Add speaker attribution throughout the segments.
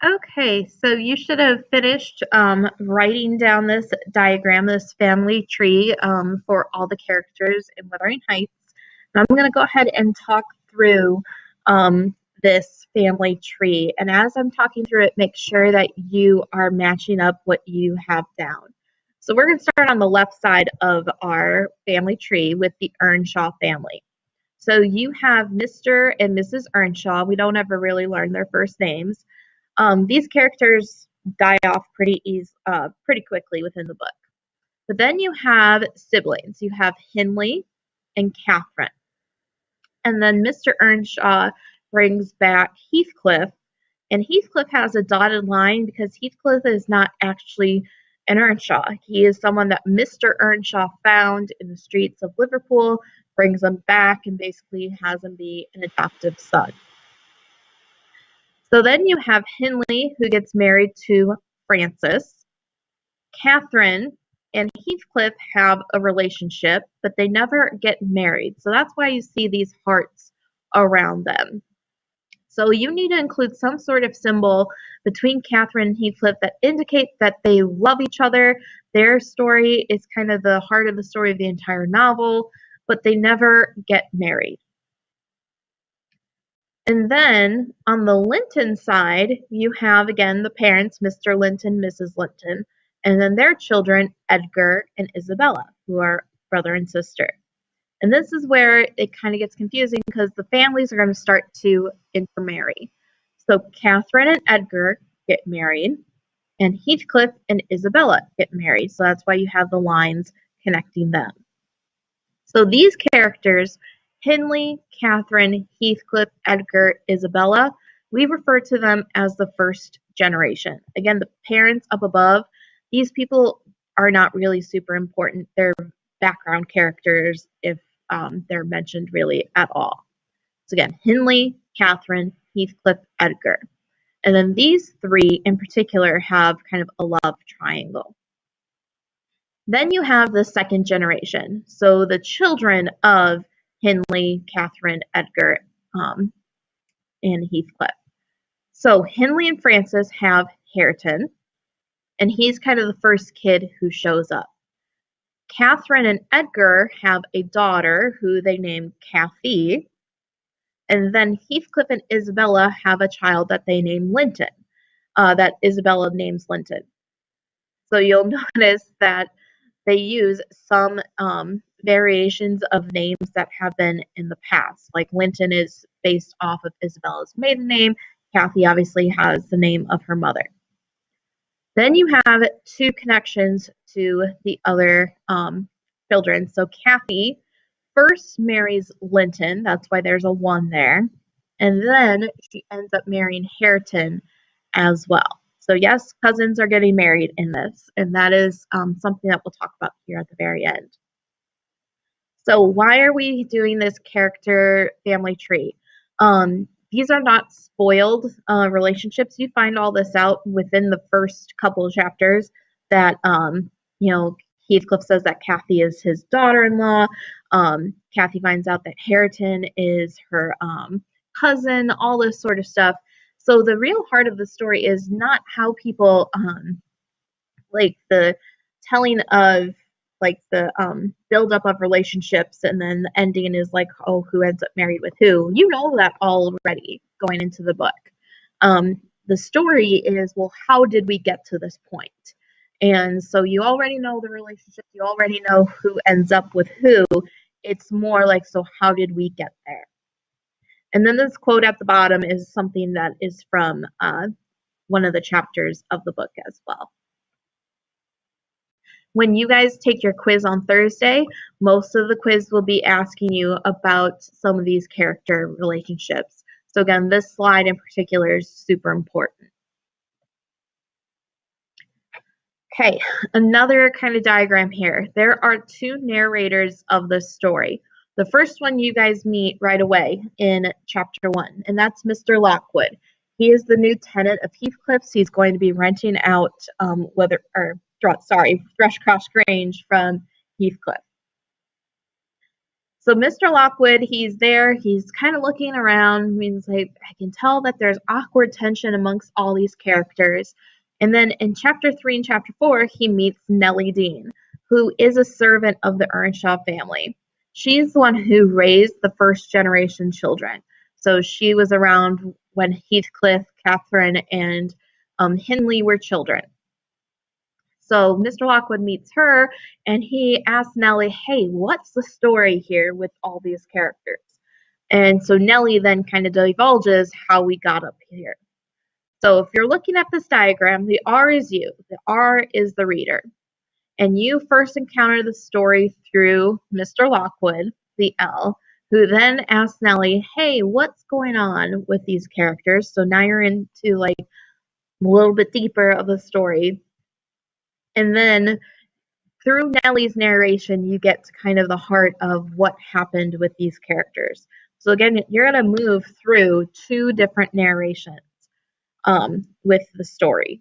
Speaker 1: Okay, so you should have finished writing down this diagram, this family tree for all the characters in Wuthering Heights. And I'm going to go ahead and talk through um, this family tree. And as I'm talking through it, make sure that you are matching up what you have down. So we're going to start on the left side of our family tree with the Earnshaw family. So you have Mr. and Mrs. Earnshaw. We don't ever really learn their first names. These characters die off pretty quickly within the book. But then you have siblings. You have Hindley and Catherine. And then Mr. Earnshaw brings back Heathcliff. And Heathcliff has a dotted line because Heathcliff is not actually an Earnshaw. He is someone that Mr. Earnshaw found in the streets of Liverpool, brings him back, and basically has him be an adoptive son. So then you have Hindley, who gets married to Frances. Catherine and Heathcliff have a relationship, but they never get married. So that's why you see these hearts around them. So you need to include some sort of symbol between Catherine and Heathcliff that indicates that they love each other. Their story is kind of the heart of the story of the entire novel, but they never get married. And then on the Linton side, you have again the parents, Mr. Linton, Mrs. Linton, and then their children, Edgar and Isabella, who are brother and sister. And this is where it kind of gets confusing because the families are going to start to intermarry. So Catherine and Edgar get married, and Heathcliff and Isabella get married. So that's why you have the lines connecting them. So these characters, Hindley, Catherine, Heathcliff, Edgar, Isabella, we refer to them as the first generation. Again, the parents up above, these people are not really super important. They're background characters if they're mentioned really at all. So again, Hindley, Catherine, Heathcliff, Edgar. And then these three in particular have kind of a love triangle. Then you have the second generation. So the children of Hindley, Catherine, Edgar, and Heathcliff. So Hindley and Frances have Hareton, and he's kind of the first kid who shows up. Catherine and Edgar have a daughter who they name Kathy, and then Heathcliff and Isabella have a child that they name Linton, that Isabella names Linton. So you'll notice that they use some variations of names that have been in the past. Like Linton is based off of Isabella's maiden name. Kathy obviously has the name of her mother. Then you have two connections to the other children. So Kathy first marries Linton. That's why there's a 1 there. And then she ends up marrying Hareton as well. So yes, cousins are getting married in this, and that is something that we'll talk about here at the very end. So why are we doing this character family tree? These are not spoiled relationships. You find all this out within the first couple of chapters that, Heathcliff says that Kathy is his daughter-in-law. Kathy finds out that Hareton is her cousin, all this sort of stuff. So the real heart of the story is not how people like the telling of like the build up of relationships and then the ending is like, oh, who ends up married with who. You know that already going into the book. The story is, well, how did we get to this point? And so you already know the relationship, you already know who ends up with who. It's more like, so how did we get there? And then this quote at the bottom is something that is from one of the chapters of the book as well. When you guys take your quiz on Thursday, most of the quiz will be asking you about some of these character relationships. So again, this slide in particular is super important. Okay, another kind of diagram here. There are two narrators of the story. The first one you guys meet right away in chapter 1, and that's Mr. Lockwood. He is the new tenant of Heathcliff's. He's going to be renting out Thrushcross Grange from Heathcliff. So Mr. Lockwood, he's there. He's kind of looking around. He's like, I can tell that there's awkward tension amongst all these characters. And then in chapter 3 and chapter 4, he meets Nellie Dean, who is a servant of the Earnshaw family. She's the one who raised the first generation children. So she was around when Heathcliff, Catherine, and Hindley were children. So Mr. Lockwood meets her and he asks Nellie, hey, what's the story here with all these characters? And so Nellie then kind of divulges how we got up here. So if you're looking at this diagram, the R is you, the R is the reader. And you first encounter the story through Mr. Lockwood, the L, who then asks Nellie, hey, what's going on with these characters? So now you're into like a little bit deeper of the story. And then through Nellie's narration, you get to kind of the heart of what happened with these characters. So again, you're going to move through 2 different narrations with the story.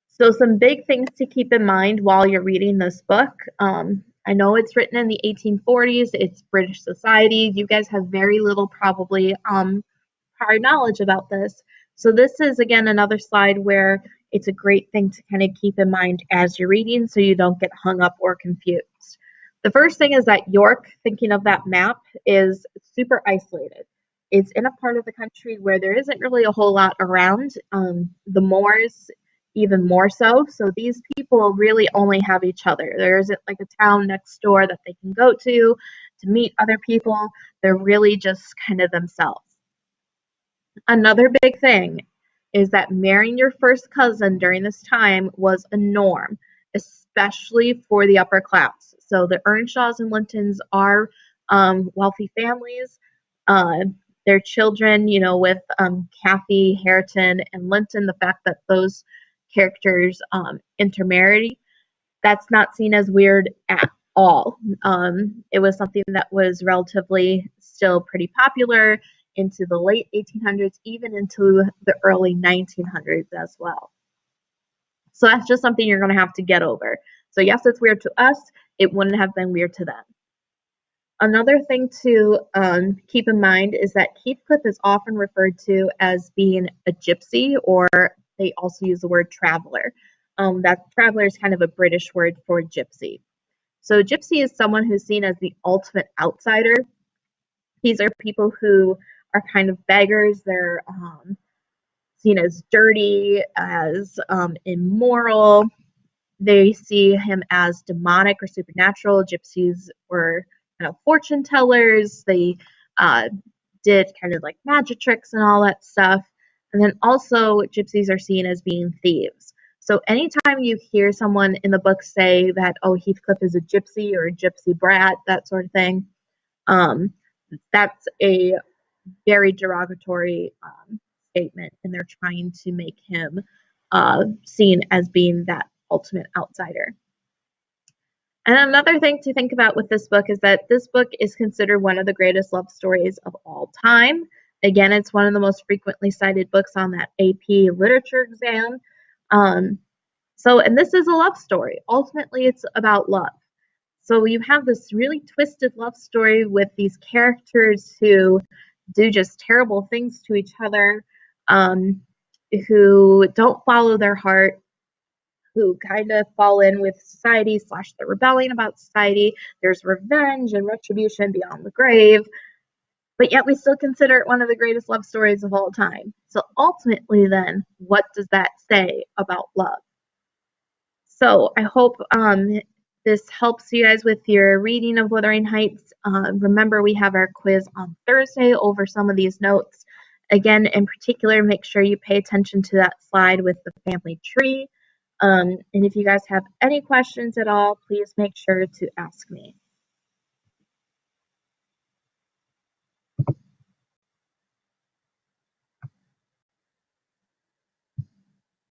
Speaker 1: So some big things to keep in mind while you're reading this book. I know it's written in the 1840s. It's British society. You guys have very little probably prior knowledge about this. So this is, again, another slide where it's a great thing to kind of keep in mind as you're reading so you don't get hung up or confused. The first thing is that York, thinking of that map, is super isolated. It's in a part of the country where there isn't really a whole lot around. The moors, even more so. So these people really only have each other. There isn't like a town next door that they can go to meet other people. They're really just kind of themselves. Another big thing is that marrying your first cousin during this time was a norm, especially for the upper class. So the Earnshaws and Lintons are wealthy families. Their children, with Kathy, Hareton, and Linton, the fact that those characters intermarried, that's not seen as weird at all. It was something that was relatively still pretty popular into the late 1800s, even into the early 1900s as well. So that's just something you're going to have to get over. So yes, it's weird to us. It wouldn't have been weird to them. Another thing to keep in mind is that Heathcliff is often referred to as being a gypsy, or they also use the word traveler. That traveler is kind of a British word for gypsy. So gypsy is someone who's seen as the ultimate outsider. These are people who are kind of beggars. They're seen as dirty, as immoral. They see him as demonic or supernatural. Gypsies were fortune tellers. They did kind of like magic tricks and all that stuff. And then also gypsies are seen as being thieves. So anytime you hear someone in the book say that, oh, Heathcliff is a gypsy or a gypsy brat, that sort of thing, that's a very derogatory statement, and they're trying to make him seen as being that ultimate outsider. And another thing to think about with this book is that this book is considered one of the greatest love stories of all time. Again, it's one of the most frequently cited books on that AP literature exam. And this is a love story. Ultimately, it's about love. So you have this really twisted love story with these characters who do just terrible things to each other, who don't follow their heart, who kind of fall in with society / they're rebelling about society. There's revenge and retribution beyond the grave, but yet we still consider it one of the greatest love stories of all time. So ultimately then, what does that say about love? So I hope this helps you guys with your reading of Wuthering Heights. Remember, we have our quiz on Thursday over some of these notes. Again, in particular, make sure you pay attention to that slide with the family tree. And if you guys have any questions at all, please make sure to ask me.